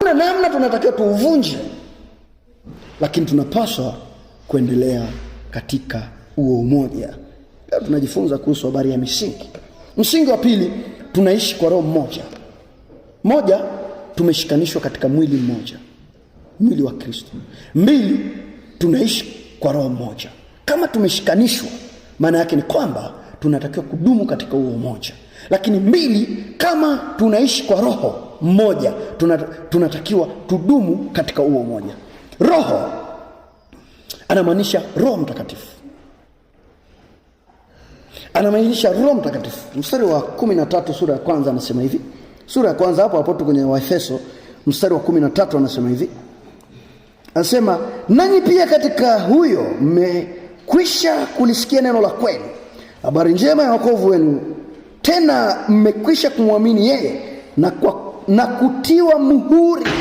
Hakuna namna tunatakiwa tuuvunje, lakini tunapaswa kuendelea katika huo umoja. Leo tunajifunza kuhusu habari ya misingi. Msingi wa pili, tunaishi kwa roho mmoja. Moja, tumeshikanishwa katika mwili mmoja, mwili wa Kristo. Mbili, tunaishi kwa roho mmoja. Kama tumeshikanishwa, maana yake ni kwamba tunatakiwa kudumu katika huo umoja. Lakini mbili, kama tunaishi kwa roho mmoja, tunatakiwa tudumu katika huo umoja. Roho anamaanisha Roho Mtakatifu. Anamaanisha Roho Mtakatifu. Mstari wa 13 sura ya kwanza anasema hivi. Sura ya kwanza hapo tu kwenye Waefeso, mstari wa 13 anasema hivi. Anasema, nanyi pia katika huyo mmekwisha kulisikia neno la kweli, habari njema ya wokovu wenu, tena mmekwisha kumwamini yeye na kutiwa muhuri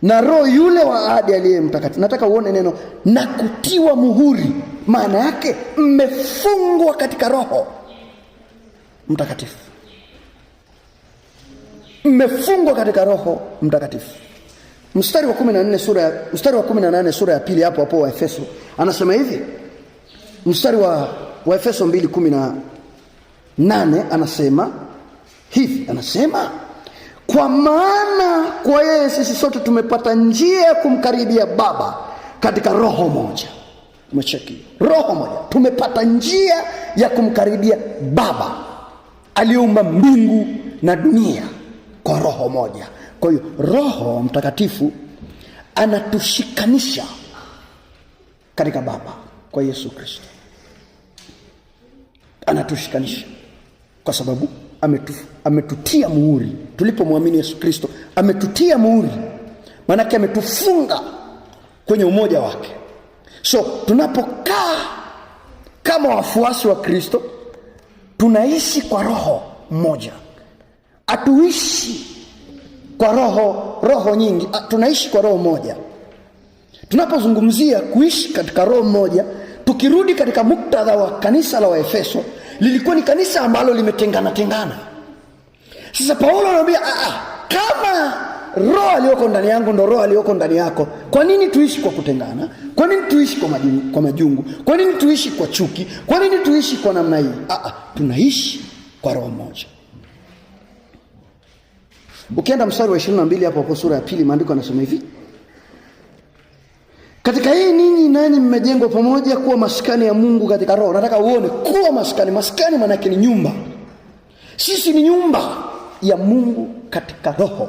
na Roho yule wa ahadi aliye mtakatifu. Nataka uone neno na kutiwa muhuri. Maana yake mmefungwa katika Roho Mtakatifu. Mmefungwa katika Roho Mtakatifu. Mstari wa 18 sura ya pili hapo wa Efeso anasema hivi. Mstari wa Efeso 2:18 anasema hivi, anasema, kwa maana kwa yeye sisi sote tumepata njia ya kumkaribia Baba katika roho moja. Umecheki? Roho moja. Tumepata njia ya kumkaribia Baba aliyeumba mbingu na dunia kwa roho moja. Kwa hiyo Roho Mtakatifu anatushikanisha katika Baba kwa Yesu Kristo. Anatushikanisha kwa sababu ametutia muhuri. Tulipomwamini Yesu Kristo, ametutia muhuri. Maana yake ametufunga kwenye umoja wake. So tunapokaa kama wafuasi wa Kristo, tunaishi kwa roho moja. Hatuishi kwa roho nyingi, tunaishi kwa roho moja. Tunapozungumzia kuishi katika roho moja, tukirudi katika muktadha wa kanisa la Waefeso, lilikuwa ni kanisa ambalo limetengana. Sasa Paulo anamwambia, kama roho aliyoko ndani yangu ndo roho aliyoko ndani yako, kwa nini tuishi kwa kutengana? Kwa nini tuishi kwa majungu? Kwa nini tuishi kwa chuki? Kwa nini tuishi kwa namna hii? Tunaishi kwa roho moja. Ukienda mstari wa 22 hapo sura ya pili, maandiko yanasema hivi. Katika hii ninyi nanyi mmejengwa pamoja kuwa maskani ya Mungu katika roho. Nataka uone kuwa maskani. Maskani maana yake ni nyumba. Sisi ni nyumba ya Mungu katika roho.